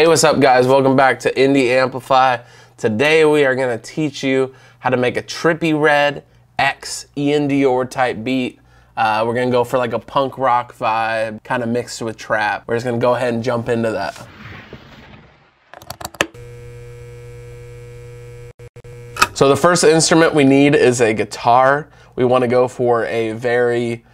Hey, what's up guys? Welcome back to IndieAmplify. Today we are going to teach you how to make a trippy red X Iann Dior type beat. We're going to go for like a punk rock vibe, kind of mixed with trap. We're just going to go ahead and jump into that. So the first instrument we need is a guitar. We want to go for a very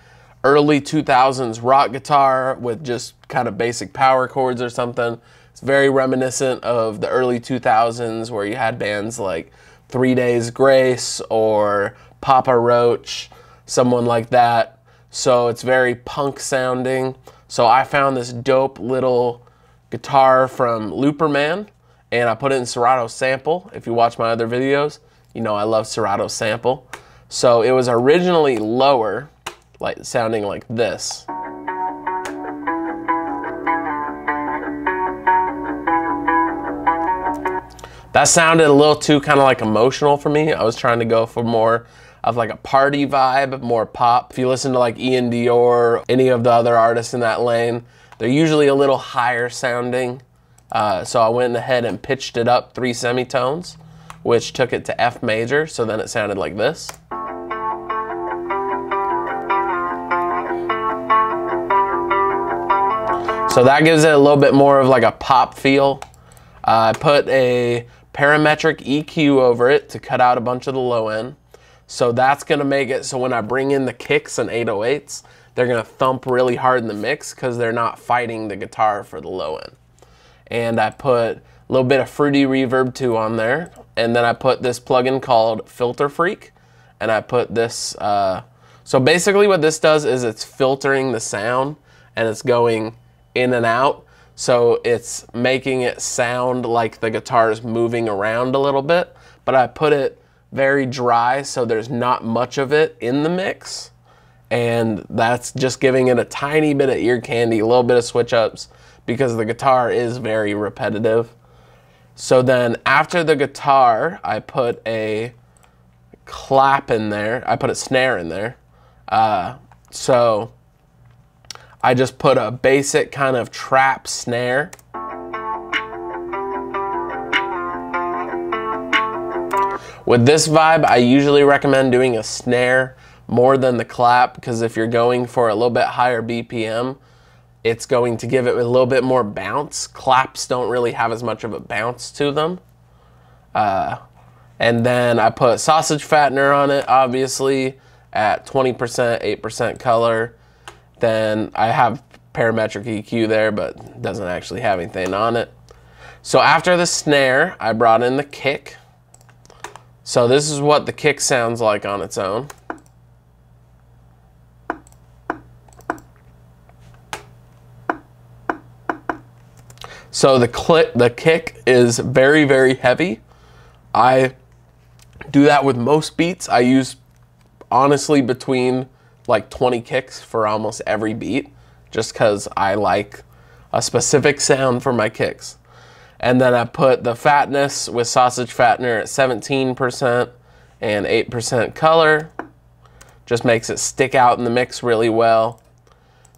early 2000s rock guitar with just kind of basic power chords or something. It's very reminiscent of the early 2000s where you had bands like 3 Days Grace or Papa Roach, someone like that. So it's very punk sounding. So I found this dope little guitar from Looperman and I put it in Serato Sample. If you watch my other videos, you know I love Serato Sample. So it was originally lower, like sounding like this. That sounded a little too kind of like emotional for me. I was trying to go for more of like a party vibe, more pop. If you listen to like Iann Dior, any of the other artists in that lane, they're usually a little higher sounding. So I went ahead and pitched it up 3 semitones, which took it to F major, so then it sounded like this. So that gives it a little bit more of like a pop feel. I put a parametric EQ over it to cut out a bunch of the low end. So that's gonna make it so when I bring in the kicks and 808s, they're gonna thump really hard in the mix because they're not fighting the guitar for the low end. And I put a little bit of fruity reverb too on there. And then I put this plugin called Filter Freak. And I put this, so basically what this does is it's filtering the sound and it's going in and out. So it's making it sound like the guitar is moving around a little bit, but I put it very dry so there's not much of it in the mix. And that's just giving it a tiny bit of ear candy, a little bit of switch ups because the guitar is very repetitive. So then after the guitar, I put a clap in there. I put a snare in there. So I just put a basic kind of trap snare. With this vibe, I usually recommend doing a snare more than the clap because if you're going for a little bit higher BPM, it's going to give it a little bit more bounce. Claps don't really have as much of a bounce to them. And then I put sausage fattener on it, obviously, at 20%, 8% color. Then I have parametric EQ there, but doesn't actually have anything on it. So after the snare, I brought in the kick. So this is what the kick sounds like on its own. So the kick is very, very heavy. I do that with most beats. I use, honestly, between like 20 kicks for almost every beat, just because I like a specific sound for my kicks. And then I put the fatness with sausage fattener at 17% and 8% color. Just makes it stick out in the mix really well.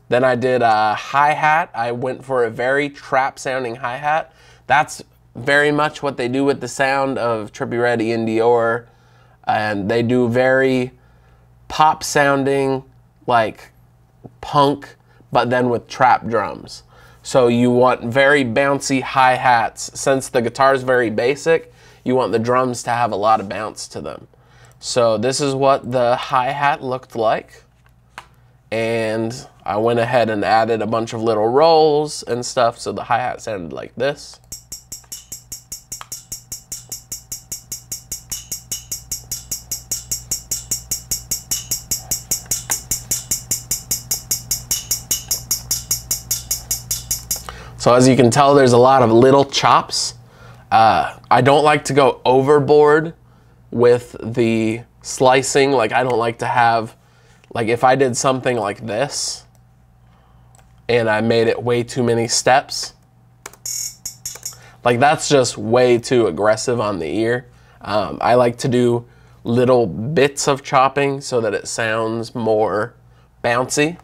Then I did a hi-hat. I went for a very trap sounding hi-hat. That's very much what they do with the sound of Trippy Red Iann Dior. And they do very pop sounding, like punk, but then with trap drums. So you want very bouncy hi-hats. Since the guitar is very basic, you want the drums to have a lot of bounce to them. So this is what the hi-hat looked like. And I went ahead and added a bunch of little rolls and stuff, so the hi-hat sounded like this. So as you can tell, there's a lot of little chops. I don't like to go overboard with the slicing. Like I don't like to have, like if I did something like this and I made it way too many steps, like that's just way too aggressive on the ear. I like to do little bits of chopping so that it sounds more bouncy.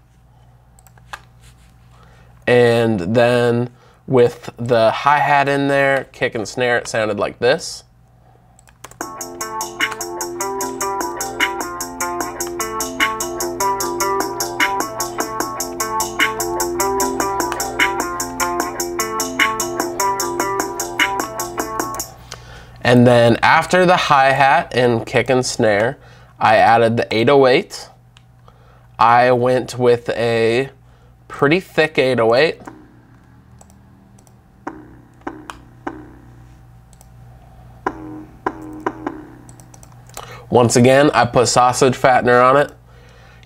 And then with the hi-hat in there, kick and snare, it sounded like this. And then after the hi-hat and kick and snare, I added the 808. I went with a pretty thick 808. Once again, I put sausage fattener on it.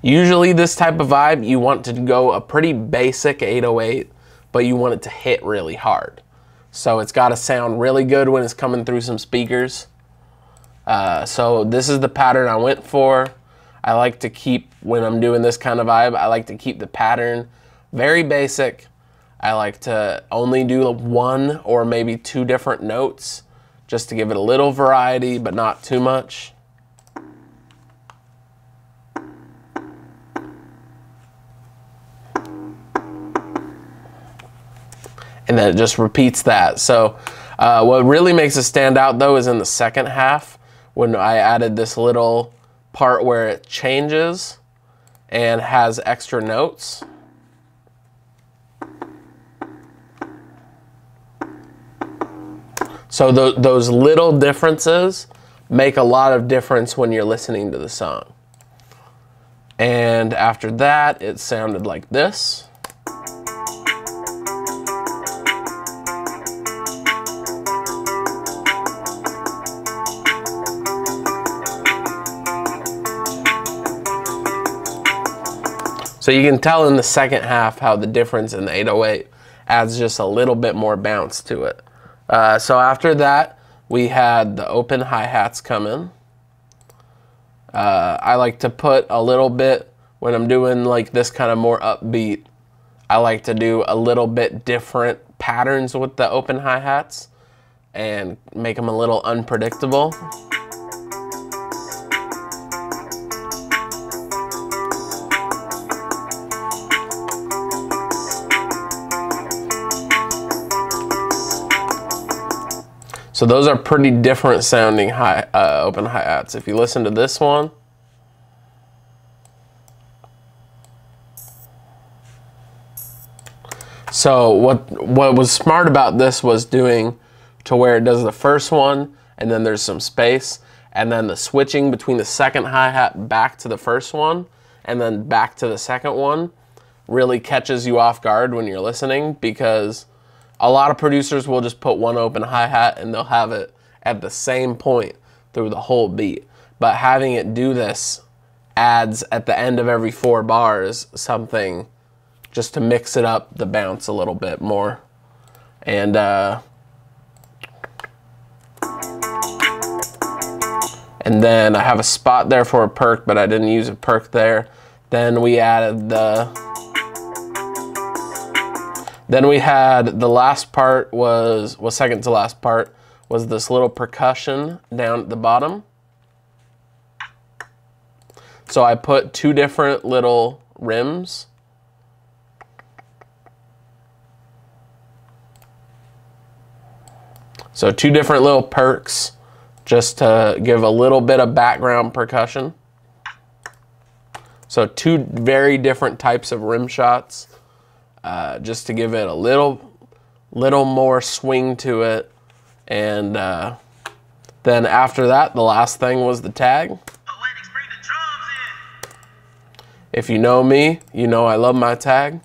Usually this type of vibe, you want to go a pretty basic 808, but you want it to hit really hard. So it's got to sound really good when it's coming through some speakers. So this is the pattern I went for. I like to keep, when I'm doing this kind of vibe, I like to keep the pattern very basic. I like to only do 1 or maybe 2 different notes just to give it a little variety, but not too much. And then it just repeats that. So what really makes it stand out though is in the second half when I added this little part where it changes and has extra notes. So those little differences make a lot of difference when you're listening to the song. And after that, it sounded like this. So you can tell in the second half how the difference in the 808 adds just a little bit more bounce to it. So after that, we had the open hi-hats come in. I like to put a little bit, when I'm doing like this kind of more upbeat, I like to do a little bit different patterns with the open hi-hats and make them a little unpredictable. So those are pretty different sounding open hi-hats. If you listen to this one, so what was smart about this was doing to where it does the first one and then there's some space, and then the switching between the second hi-hat back to the first one and then back to the second one really catches you off guard when you're listening, because a lot of producers will just put one open hi-hat and they'll have it at the same point through the whole beat. But having it do this adds at the end of every 4 bars something just to mix it up, the bounce a little bit more. And then I have a spot there for a perk, but I didn't use a perk there. Then we added Then we had the last part was second to last part, was this little percussion down at the bottom. So I put 2 different little rims. So 2 different little perks just to give a little bit of background percussion. So 2 very different types of rim shots. Just to give it a little more swing to it. And then after that, the last thing was the tag. If you know me, you know I love my tag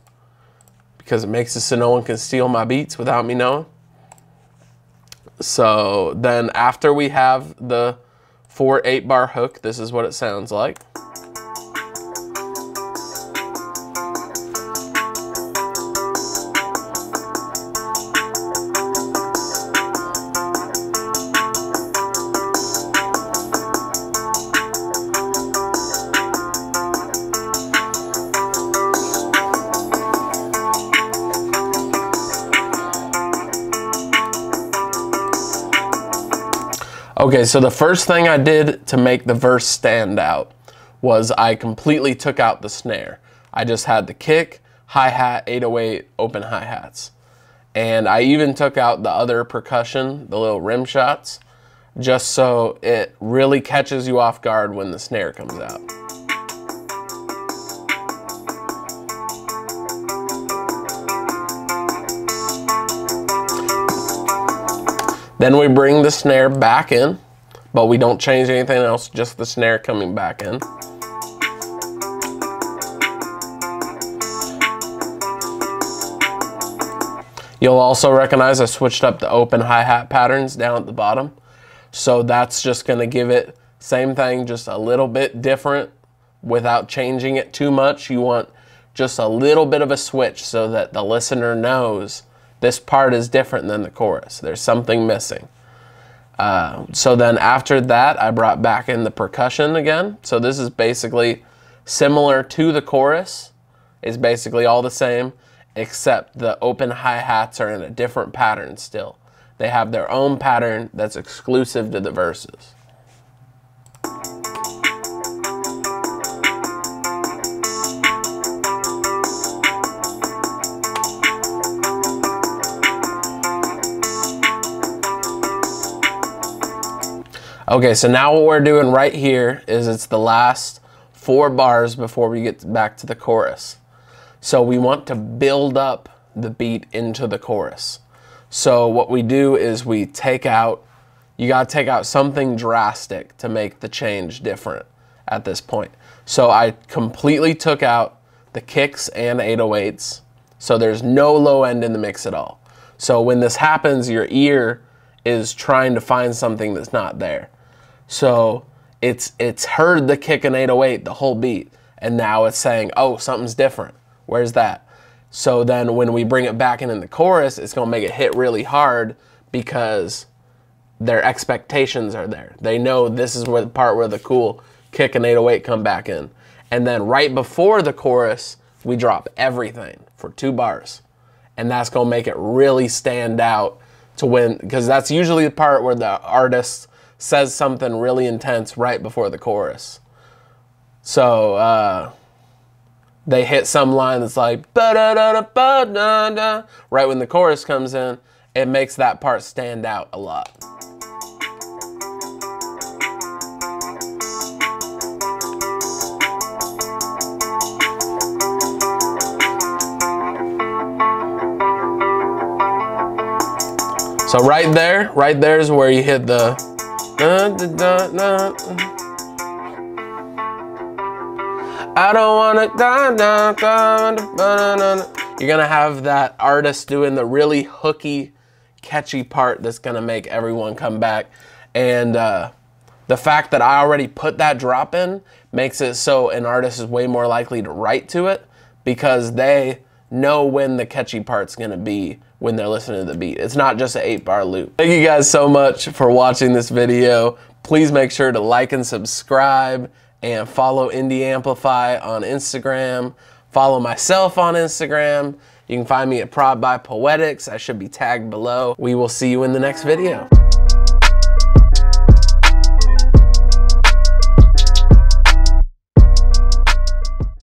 because it makes it so no one can steal my beats without me knowing. So then after we have the 4 8-bar hook, this is what it sounds like. Okay, so the first thing I did to make the verse stand out was I completely took out the snare. I just had the kick, hi-hat, 808, open hi-hats. And I even took out the other percussion, the little rim shots, just so it really catches you off guard when the snare comes out. Then we bring the snare back in, but we don't change anything else, just the snare coming back in. You'll also recognize I switched up the open hi-hat patterns down at the bottom. So that's just gonna give it, same thing, just a little bit different without changing it too much. You want just a little bit of a switch so that the listener knows this part is different than the chorus. There's something missing. So then after that, I brought back in the percussion again. So this is basically similar to the chorus. It's basically all the same, except the open hi-hats are in a different pattern still. They have their own pattern that's exclusive to the verses. Okay, so now what we're doing right here is it's the last 4 bars before we get back to the chorus. So we want to build up the beat into the chorus. So what we do is we take out, you gotta take out something drastic to make the change different at this point. So I completely took out the kicks and 808s. So there's no low end in the mix at all. So when this happens, your ear is trying to find something that's not there. So it's heard the kick and 808 the whole beat, and now it's saying, oh, something's different. Where's that? So then when we bring it back in the chorus, it's gonna make it hit really hard because their expectations are there. They know this is where the part where the cool kick and 808 come back in. And then right before the chorus, we drop everything for 2 bars. And that's gonna make it really stand out to win, because that's usually the part where the artist says something really intense right before the chorus. So they hit some line that's like ba-da-da-da-ba-da-da. Right when the chorus comes in, it makes that part stand out a lot. So right there is where you hit the I don't wanna You're gonna have that artist doing the really hooky, catchy part that's gonna make everyone come back. And the fact that I already put that drop in makes it so an artist is way more likely to write to it, because they know when the catchy part's gonna be when they're listening to the beat. It's not just an 8-bar loop. Thank you guys so much for watching this video. Please make sure to like and subscribe, and follow IndieAmplify on Instagram. Follow myself on Instagram. You can find me at Prod by Poetics. I should be tagged below. We will see you in the next video.